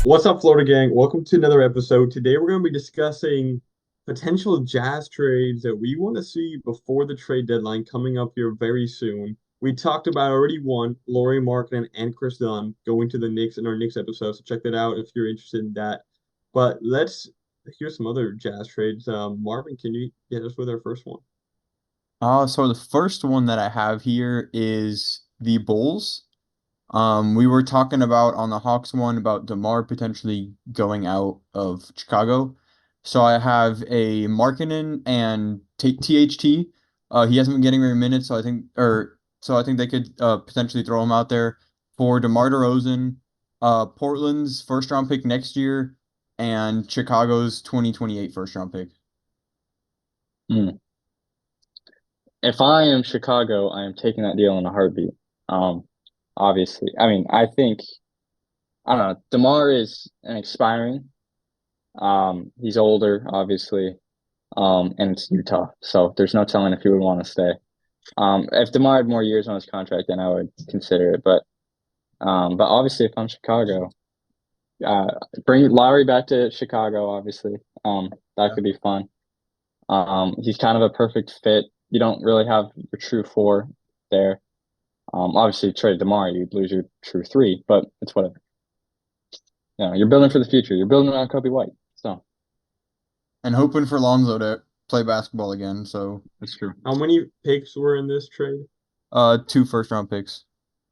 What's up, Florida gang? Welcome to another episode. Today we're going to be discussing potential Jazz trades that we want to see before the trade deadline coming up here very soon. We talked about already one, Lauri Markkanen and Chris Dunn going to the Knicks in our Knicks episode, so check that out if you're interested in that. But let's hear some other Jazz trades. Marvin, can you get us with our first one? So the first one that I have here is the Bulls. We were talking about on the Hawks one about DeMar potentially going out of Chicago. So I have a Markkanen and T THT. He hasn't been getting very minutes, so I think they could potentially throw him out there for DeMar DeRozan, Portland's first round pick next year, and Chicago's 2028 first round pick. Hmm. If I am Chicago, I am taking that deal in a heartbeat. Um, Obviously. I don't know. DeMar is an expiring. He's older, obviously. And it's Utah, so there's no telling if he would want to stay. If DeMar had more years on his contract, then I would consider it. But obviously, if I'm Chicago, uh, bring Lowry back to Chicago. Obviously, that could be fun. He's kind of a perfect fit. You don't really have your true four there. Obviously, trade DeMar, you'd lose your true three, but it's whatever. You're building for the future. You're building around Kobe White. So And hoping for Lonzo to play basketball again. So that's true. How many picks were in this trade? two first round picks.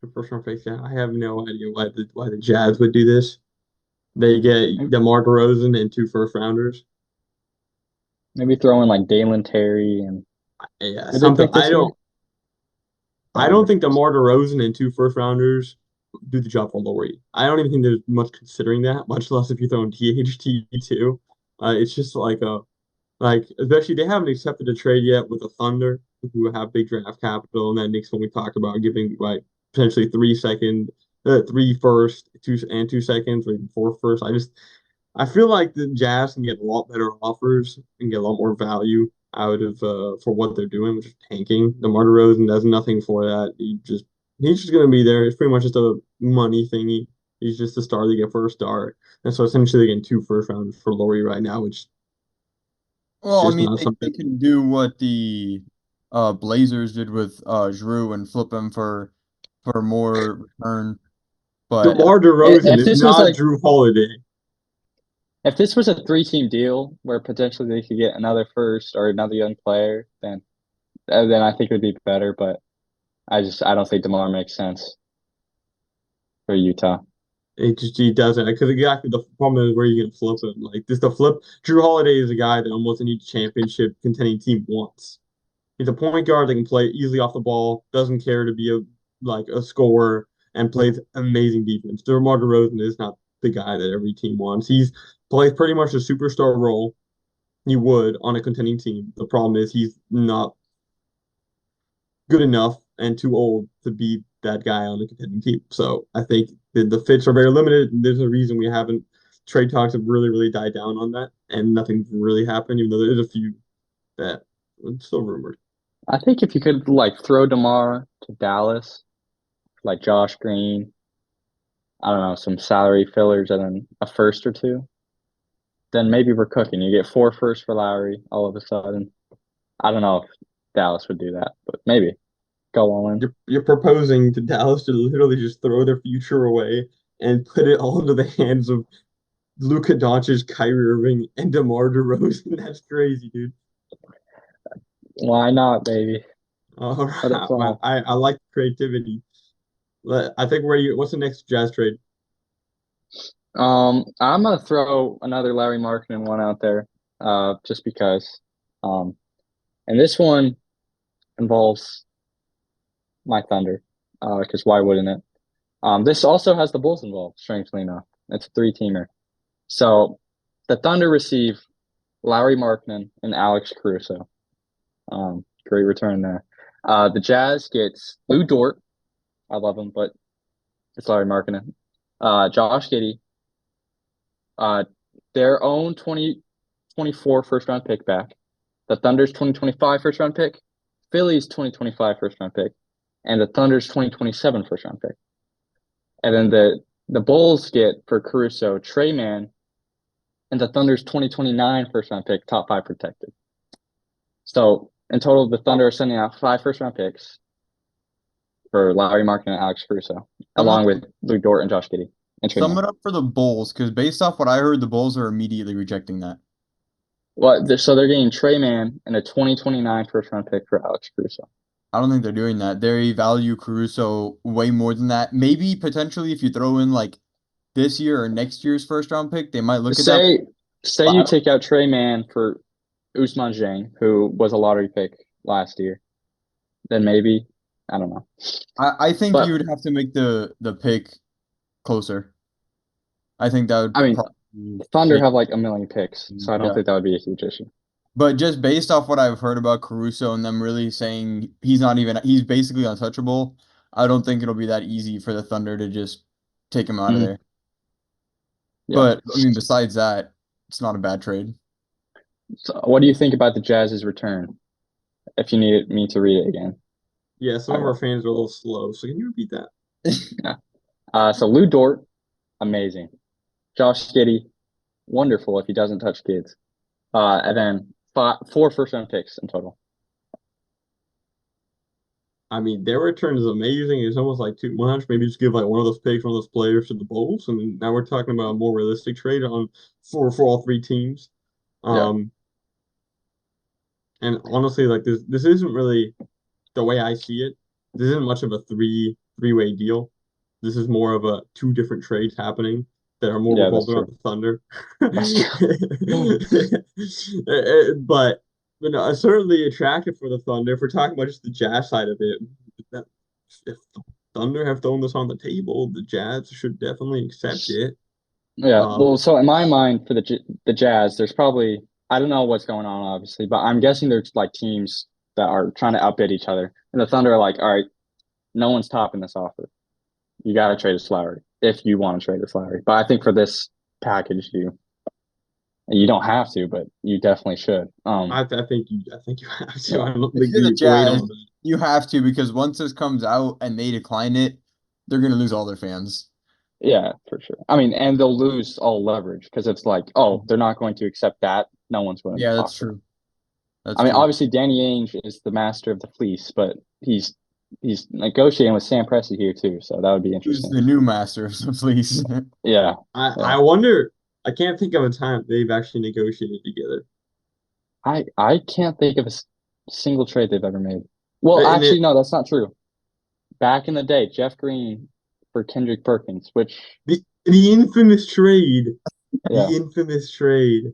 The first round picks. Yeah, I have no idea why the Jazz would do this. They get Maybe, DeMar DeRozan and two first rounders. maybe throw in like Dalen Terry and Yeah, who they something pick this year. I don't Sorry. think DeMar DeRozan and two first rounders do the job for Lauri. I don't even think there's much considering that, much less if you throw in THT too. It's just like especially they haven't accepted a trade yet with the Thunder, who have big draft capital, and that Knicks when we talked about giving like potentially 3 second, three first, 2 seconds, or even four first. I feel like the Jazz can get a lot better offers and get a lot more value out of for what they're doing, which is tanking. DeMar DeRozan does nothing for that. He's just gonna be there. It's pretty much just a money thingy. He's just a star they get for a star. And so essentially they're getting two first rounds for Laurie right now, which is Well, I just mean, not they something. can do what the Blazers did with Drew and flip him for more return. But DeMar DeRozan If is this was not like Drew Holiday. if this was a three-team deal where potentially they could get another first or another young player, then I think it would be better. But I don't think DeMar makes sense for Utah. He doesn't because exactly the problem is where you can flip him. Like this, the flip. Drew Holiday is a guy that almost any championship contending team wants. He's a point guard that can play easily off the ball, doesn't care to be a scorer, and plays amazing defense. DeMar DeRozan is not the guy that every team wants. He's plays pretty much a superstar role he would on a contending team. The problem is he's not good enough and too old to be that guy on a contending team. So I think the fits are very limited. There's a reason we haven't trade talks have really died down on that, and nothing's really happened, even though there's a few that are still rumored. I think if you could like throw DeMar to Dallas, like Josh Green, I don't know, some salary fillers and then a first or two, then maybe we're cooking. You get four firsts for Lowry all of a sudden. I don't know if Dallas would do that, but maybe go all in. You're proposing to Dallas to literally just throw their future away and put it all into the hands of Luka Doncic, Kyrie Irving, and DeMar DeRozan. That's crazy, dude. Why not, baby? All Let it right, fly. I like creativity. I think what's the next Jazz trade? I'm gonna throw another Larry Markkanen one out there, just because. Um, and this one involves my Thunder, because why wouldn't it? This also has the Bulls involved, strangely enough. It's a three-teamer. So the Thunder receive Lauri Markkanen and Alex Caruso. Great return there. The Jazz gets Lou Dort. I love him, but it's Lauri Markkanen. Josh Giddey, uh, their own 2024 first round pick back, the Thunder's 2025 first round pick, Philly's 2025 first round pick, and the Thunder's 2027 first round pick. And then the Bulls get for Caruso, Trey Man, and the Thunder's 2029 first round pick, top five protected. So in total, the Thunder are sending out 5 first round picks for Lauri Markkanen and Alex Caruso, Sum along it, with Lou Dort and Josh Giddey and Trey sum Man. it up for the Bulls, because based off what I heard, the Bulls are immediately rejecting that. Well, so they're getting Trey Man and a 2029 first round pick for Alex Caruso. I don't think they're doing that. They value Caruso way more than that. Maybe potentially if you throw in like this year or next year's first round pick, they might look at that. Say But you take out Trey Man for Ousmane Dieng, who was a lottery pick last year, then maybe I don't know. I think you But would have to make the pick closer. I think that would I mean, probably Thunder take, have like a million picks, so I don't yeah. think that would be a huge issue. But just based off what I've heard about Caruso and them really saying he's basically untouchable, I don't think it'll be that easy for the Thunder to just take him out of Mhm. there. Yeah. But I mean, besides that, it's not a bad trade. So what do you think about the Jazz's return? If you needed me to read it again, Yeah, some I of our will. fans are a little slow, so can you repeat that? Yeah. So Lou Dort, amazing. Josh Giddey, wonderful if he doesn't touch kids. And then 4 first round picks in total. I mean, their return is amazing. It's almost like too much. Maybe just give like one of those picks, one of those players to the Bulls, and now we're talking about a more realistic trade on for all three teams. Yeah. Um, and honestly, like this isn't really the way I see it. This isn't much of a three-way deal. This is more of a two different trades happening that are more Yeah, that's revolving around true. the Thunder. That's true. But certainly attractive for the Thunder. If we're talking about just the Jazz side of it, that, if the Thunder have thrown this on the table, the Jazz should definitely accept it. Yeah. Um, Well, so in my mind, for the Jazz, there's probably I don't know what's going on, obviously, but I'm guessing there's like teams that are trying to outbid each other, and the Thunder are like, all right, no one's topping this offer. You got to trade a Lowry if you want to trade a Lowry. But I think for this package, you don't have to, but you definitely should. I think you have to. Yeah, I don't If think you're the you wait Jazz, on that. you have to because once this comes out and they decline it, they're gonna lose all their fans. yeah, for sure. I mean, and they'll lose all leverage because it's like, oh, they're not going to accept that. No one's willing to Yeah, that's talk to them. true. That's I mean, true. obviously, Danny Ainge is the master of the fleece, but he's negotiating with Sam Presti here too, so that would be Who's interesting. the new master? So please. Yeah, I yeah. wonder. I can't think of a time they've actually negotiated together. I can't think of a single trade they've ever made. Well, And actually, it, no, that's not true. Back in the day, Jeff Green for Kendrick Perkins, which the infamous trade, yeah, the infamous trade.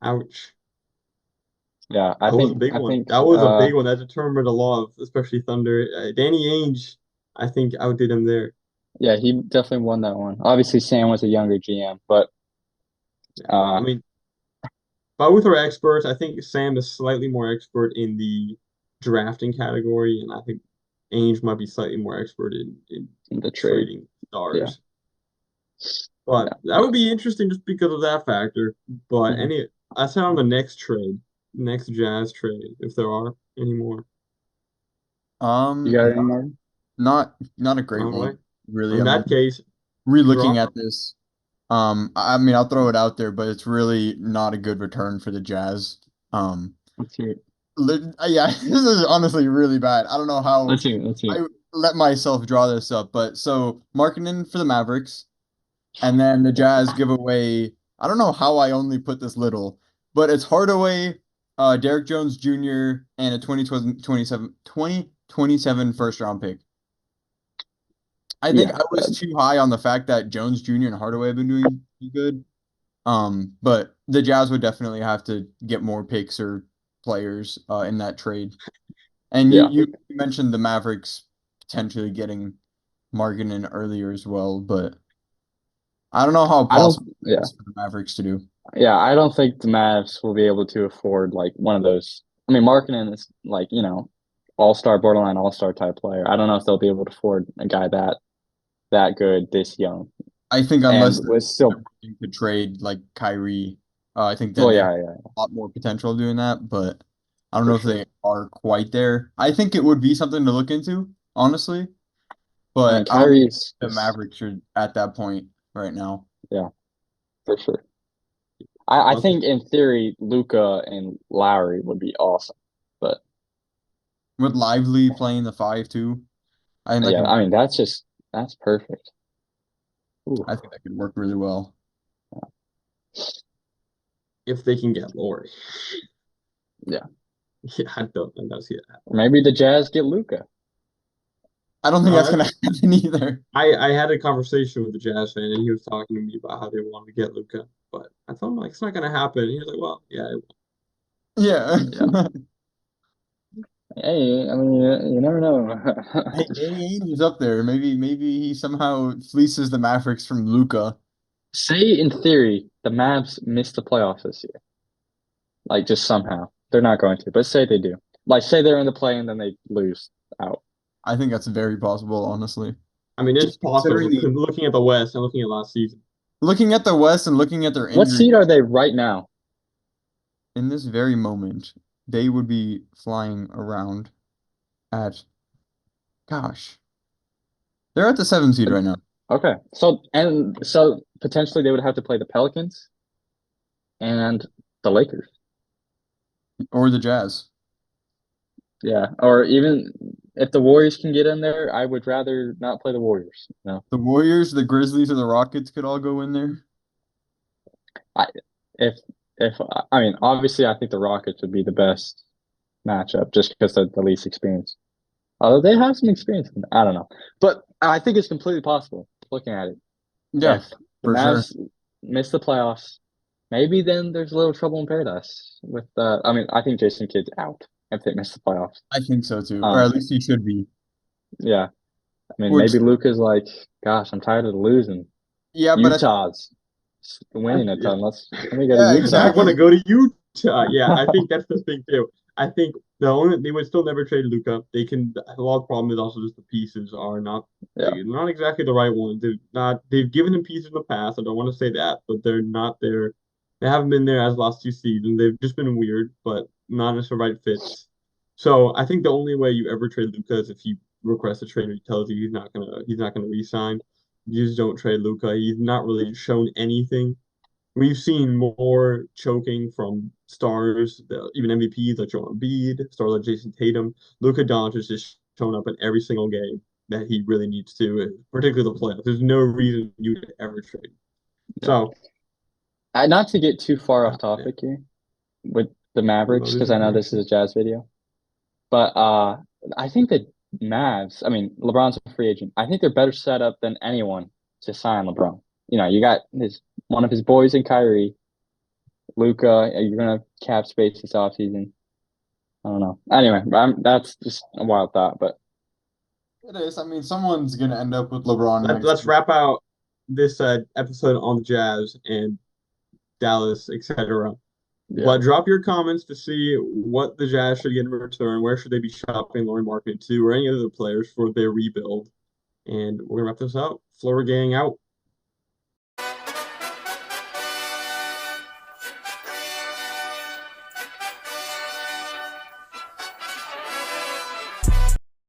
Ouch. yeah, That was a big I one. think That was a big one. That determined a lot of, especially Thunder. Danny Ainge, I think, outdid him there. yeah, he definitely won that one. Obviously, Sam was a younger GM, but Yeah. I uh, mean, both are experts. I think Sam is slightly more expert in the drafting category, and I think Ainge might be slightly more expert in the trade, trading yeah, stars. But yeah. that would be interesting just because of that factor. But Mhm. I said on the next trade, next Jazz trade, if there are any more. You got No, any more? not a great All right. one, really. In that case, you're Re-looking on. at this. I mean, I'll throw it out there, but it's really not a good return for the Jazz. Um, Let's hear it. yeah, this is honestly really bad. I don't know how Let's hear it. Let's hear it. I let myself draw this up, but so marketing for the Mavericks, and then the Jazz give away. I don't know how I only put this little, but it's Hardaway, Derek Jones Jr., and a 2027 first round pick. I think Yeah, I was too high on the fact that Jones Jr. and Hardaway have been doing good. But the Jazz would definitely have to get more picks or players in that trade. And you yeah. you mentioned the Mavericks potentially getting Markkanen earlier as well, but I don't know how I don't. possible it Yeah, is for the Mavericks to do. yeah. I don't think the Mavs will be able to afford like one of those. I mean, Markkanen is like all-star, borderline all-star type player. I don't know if they'll be able to afford a guy that good this young I think and unless was still. they're willing to trade like Kyrie, I think then Well, they have yeah, yeah, a lot more potential of doing that, but I don't for know if they sure. are quite there. I think it would be something to look into, honestly. I mean, but I don't think Kyrie's the is, Mavericks are at that point right now. yeah, for sure. I Once think in theory, Luca and Lowry would be awesome. But With Lively playing the five too, I think that yeah, could I mean, that's perfect. Ooh, I think that could work really well. if they can get Lauri. yeah. Yeah, I don't see it. Or maybe the Jazz get Luca. I don't think Uh, that's gonna that's, happen either. I had a conversation with the Jazz fan, and he was talking to me about how they wanted to get Luca, but I told him like it's not gonna happen. And he was like, "Well, yeah, Yeah. Yeah. Hey, I mean, you never know. Hey, 80's up there. Maybe he somehow fleeces the Mavericks from Luca. Say in theory, the Mavs miss the playoffs this year. Like just somehow. They're not going to, but say they do. Like say they're in the play and then they lose out. I think that's very possible, honestly. I mean, it's Just considering possible. the Looking at the West and looking at last season, looking at the West and looking at their What injury seed are they right now? in this very moment, they would be flying around at gosh. They're at the 7 seed right now. Okay. So potentially they would have to play the Pelicans and the Lakers. Or the Jazz. Yeah. Or even if the Warriors can get in there, I would rather not play the Warriors. No. The Warriors, the Grizzlies, or the Rockets could all go in there. I if if I mean obviously I think the Rockets would be the best matchup just because they're the least experienced. Although they have some experience, I don't know. But I think it's completely possible looking at it. Yeah, If the for sure. Mavs miss the playoffs, maybe then there's a little trouble in paradise with I mean, I think Jason Kidd's out if they miss the playoffs. I think so too. Or Um, at least he should be. yeah. I mean, Which, maybe Luka's like, gosh, I'm tired of losing. yeah, but Utah's winning a yeah, ton. Let me go to yeah, I Utah. want to exactly. go to Utah. Yeah, I think that's the thing too. I think they would still never trade Luca. They can. A lot of problem is also just the pieces are not Yeah. not exactly the right ones. They've given him pieces in the past. I don't want to say that, but they're not there. They haven't been there as last 2 seasons. They've just been weird, but not as the right fits. So I think the only way you ever trade Luca is if he requests a trade or he tells you he's not gonna re-sign. You just don't trade Luca. He's not really shown anything. We've seen more choking from stars, even MVPs like Joel Embiid, stars like Jason Tatum. Luka Doncic has just shown up in every single game that he really needs to, particularly the playoffs. There's no reason you would ever trade. Yeah. So, Not to get too far off yeah, topic here with the no, Mavericks, this because is I know great. this is a Jazz video. But I think the Mavs, I mean, LeBron's a free agent. I think they're better set up than anyone to sign LeBron. You know, you got his one of his boys in Kyrie, Luca. You're gonna cap space this offseason. I don't know. Anyway, that's just a wild thought. But It is. I mean, someone's gonna end up with LeBron next Let's year. wrap out this episode on the Jazz and Dallas, etc. yeah, But drop your comments to see what the Jazz should get in return. Where should they be shopping Lauri Markkanen to, or any other players for their rebuild? And we're gonna wrap this out. Florida gang out.